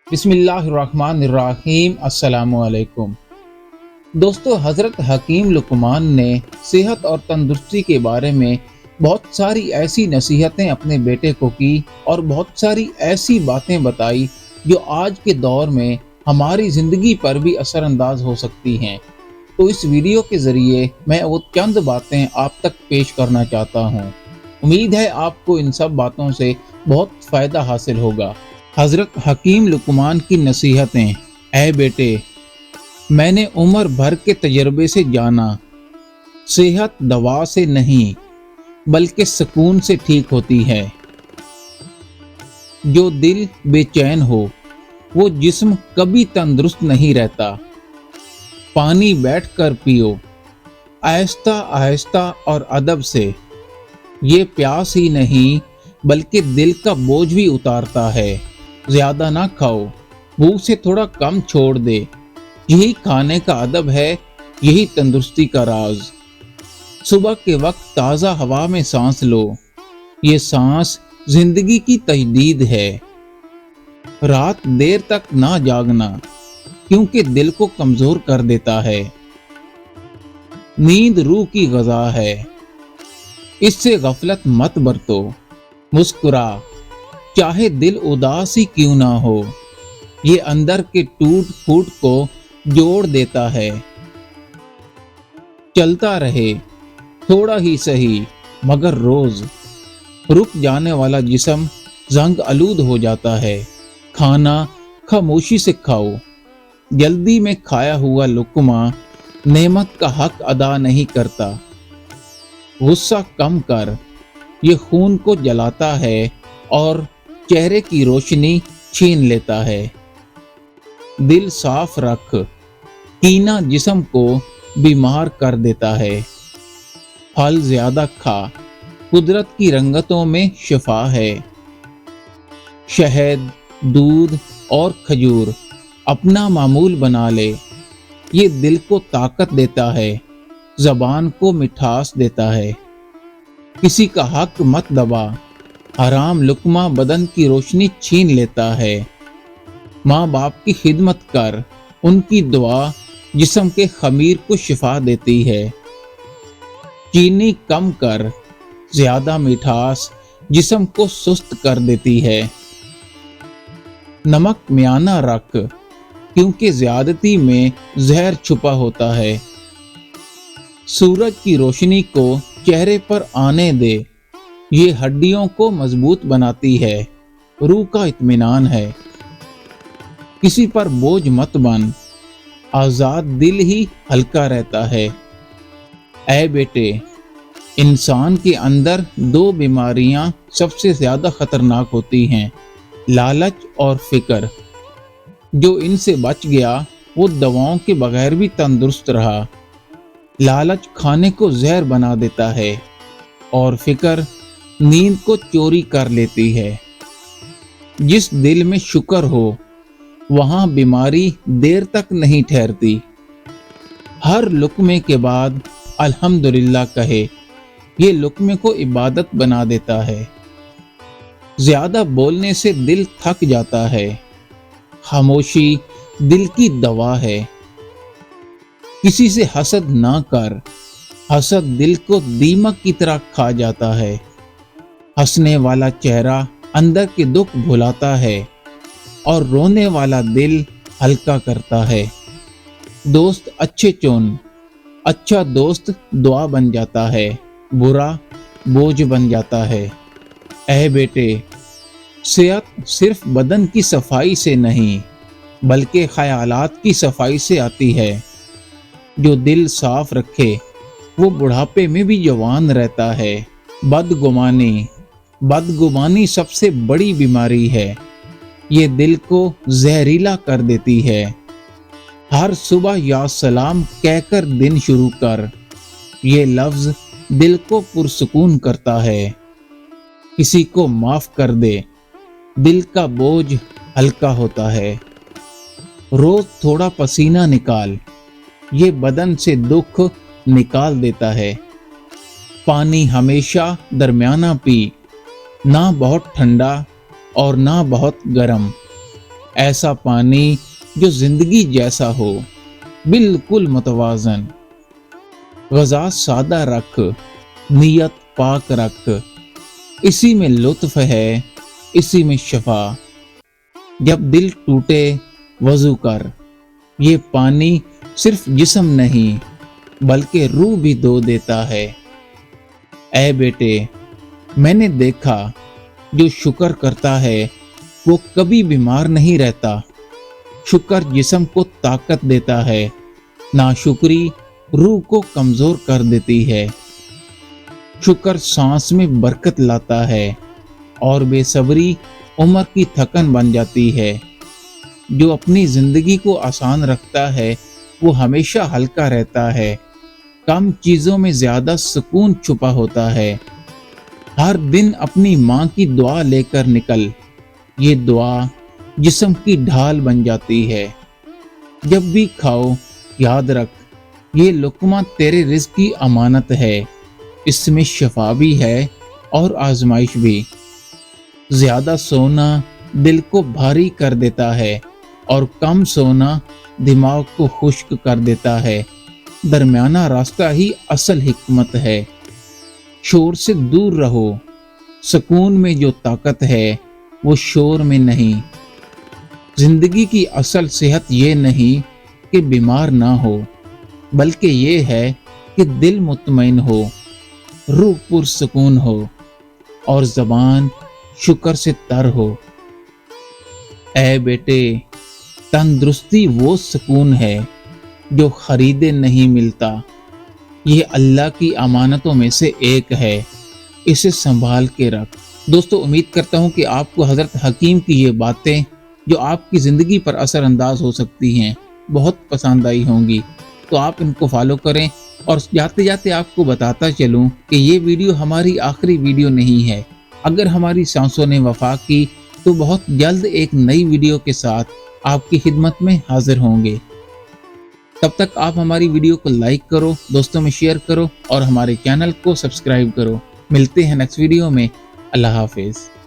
बिस्मिल्लाहिर्रहमानिर्रहीम। अस्सलामु अलैकुम दोस्तों, हज़रत हकीम लुकमान ने सेहत और तंदुरुस्ती के बारे में बहुत सारी ऐसी नसीहतें अपने बेटे को की और बहुत सारी ऐसी बातें बताई जो आज के दौर में हमारी ज़िंदगी पर भी असरअंदाज हो सकती हैं। तो इस वीडियो के ज़रिए मैं वो चंद बातें आप तक पेश करना चाहता हूँ। उम्मीद है आपको इन सब बातों से बहुत फ़ायदा हासिल होगा। हज़रत हकीम लुकमान की नसीहतें। ऐ बेटे, मैंने उम्र भर के तजर्बे से जाना, सेहत दवा से नहीं बल्कि सुकून से ठीक होती है। जो दिल बेचैन हो वो जिस्म कभी तंदुरुस्त नहीं रहता। पानी बैठकर पियो, आहिस्ता आहिस्ता और अदब से। ये प्यास ही नहीं बल्कि दिल का बोझ भी उतारता है। ज्यादा ना खाओ, भूख से थोड़ा कम छोड़ दे। यही खाने का अदब है, यही तंदुरुस्ती का राज। सुबह के वक्त ताज़ा हवा में सांस लो, ये सांस जिंदगी की तजदीद है। रात देर तक ना जागना, क्योंकि दिल को कमजोर कर देता है। नींद रूह की ग़िज़ा है, इससे गफलत मत बरतो। मुस्कुरा, चाहे दिल उदास ही क्यों ना हो, ये अंदर के टूट फूट को जोड़ देता है। चलता रहे, थोड़ा ही सही मगर रोज। रुक जाने वाला जिस्म जंग आलूद हो जाता है। खाना खामोशी से खाओ, जल्दी में खाया हुआ लुक़मा नेमत का हक अदा नहीं करता। गुस्सा कम कर, ये खून को जलाता है और चेहरे की रोशनी छीन लेता है। दिल साफ रख, कीना जिस्म को बीमार कर देता है। फल ज्यादा खा, कुदरत की रंगतों में शिफा है। शहद, दूध और खजूर अपना मामूल बना ले, ये दिल को ताकत देता है, ज़बान को मिठास देता है। किसी का हक मत दबा, हराम लुक़मा बदन की रोशनी छीन लेता है। माँ बाप की खिदमत कर, उनकी दुआ जिस्म के खमीर को शिफा देती है। चीनी कम कर, ज्यादा मिठास जिस्म को सुस्त कर देती है। नमक म्याना रख, क्योंकि ज्यादती में जहर छुपा होता है। सूरज की रोशनी को चेहरे पर आने दे, ये हड्डियों को मजबूत बनाती है, रूह का इत्मीनान है। किसी पर बोझ मत बन, आजाद दिल ही हल्का रहता है। ऐ बेटे, इंसान के अंदर दो बीमारियां सबसे ज्यादा खतरनाक होती हैं, लालच और फिक्र। जो इनसे बच गया वो दवाओं के बगैर भी तंदुरुस्त रहा। लालच खाने को जहर बना देता है और फिक्र नींद को चोरी कर लेती है। जिस दिल में शुक्र हो वहां बीमारी देर तक नहीं ठहरती। हर लुक़मे के बाद अल्हम्दुलिल्लाह कहे, ये लुक़मे को इबादत बना देता है। ज्यादा बोलने से दिल थक जाता है, खामोशी दिल की दवा है। किसी से हसद ना कर, हसद दिल को दीमक की तरह खा जाता है। हंसने वाला चेहरा अंदर के दुख भुलाता है और रोने वाला दिल हल्का करता है। दोस्त अच्छे चुन, अच्छा दोस्त दुआ बन जाता है, बुरा बोझ बन जाता है। ऐ बेटे, सेहत सिर्फ बदन की सफाई से नहीं बल्कि ख्यालात की सफाई से आती है। जो दिल साफ रखे वो बुढ़ापे में भी जवान रहता है। बदगुमानी सबसे बड़ी बीमारी है, ये दिल को जहरीला कर देती है। हर सुबह या सलाम कहकर दिन शुरू कर, ये लफ्ज दिल को पुरसुकून करता है। किसी को माफ कर दे, दिल का बोझ हल्का होता है। रोज थोड़ा पसीना निकाल, ये बदन से दुख निकाल देता है। पानी हमेशा दरमियाना पी, ना बहुत ठंडा और ना बहुत गर्म। ایسا پانی جو زندگی جیسا ہو، بالکل متوازن۔ غذا سادہ رکھ، نیت پاک رکھ، اسی میں لطف ہے، اسی میں شفا۔ جب دل ٹوٹے وضو کر، یہ پانی صرف جسم نہیں بلکہ روح بھی دھو دیتا ہے۔ اے بیٹے، میں نے دیکھا جو شکر کرتا ہے وہ کبھی بیمار نہیں رہتا۔ شکر جسم کو طاقت دیتا ہے، ناشکری روح کو کمزور کر دیتی ہے۔ شکر سانس میں برکت لاتا ہے اور بے صبری عمر کی تھکن بن جاتی ہے۔ جو اپنی زندگی کو آسان رکھتا ہے وہ ہمیشہ ہلکا رہتا ہے۔ کم چیزوں میں زیادہ سکون چھپا ہوتا ہے۔ ہر دن اپنی ماں کی دعا لے کر نکل، یہ دعا جسم کی ڈھال بن جاتی ہے۔ جب بھی کھاؤ یاد رکھ، یہ لقمہ تیرے رزق کی امانت ہے، اس میں شفا بھی ہے اور آزمائش بھی۔ زیادہ سونا دل کو بھاری کر دیتا ہے اور کم سونا دماغ کو خشک کر دیتا ہے۔ درمیانہ راستہ ہی اصل حکمت ہے۔ شور سے دور رہو، سکون میں جو طاقت ہے وہ شور میں نہیں۔ زندگی کی اصل صحت یہ نہیں کہ بیمار نہ ہو، بلکہ یہ ہے کہ دل مطمئن ہو، روح پرسکون ہو اور زبان شکر سے تر ہو۔ اے بیٹے، تندرستی وہ سکون ہے جو خریدے نہیں ملتا۔ یہ اللہ کی امانتوں میں سے ایک ہے، اسے سنبھال کے رکھ۔ دوستو، امید کرتا ہوں کہ آپ کو حضرت حکیم کی یہ باتیں جو آپ کی زندگی پر اثر انداز ہو سکتی ہیں بہت پسند آئی ہوں گی، تو آپ ان کو فالو کریں۔ اور جاتے جاتے آپ کو بتاتا چلوں کہ یہ ویڈیو ہماری آخری ویڈیو نہیں ہے۔ اگر ہماری سانسوں نے وفا کی تو بہت جلد ایک نئی ویڈیو کے ساتھ آپ کی خدمت میں حاضر ہوں گے۔ تب تک آپ ہماری ویڈیو کو لائک کرو، دوستوں میں شیئر کرو اور ہمارے چینل کو سبسکرائب کرو۔ ملتے ہیں نیکسٹ ویڈیو میں۔ اللہ حافظ۔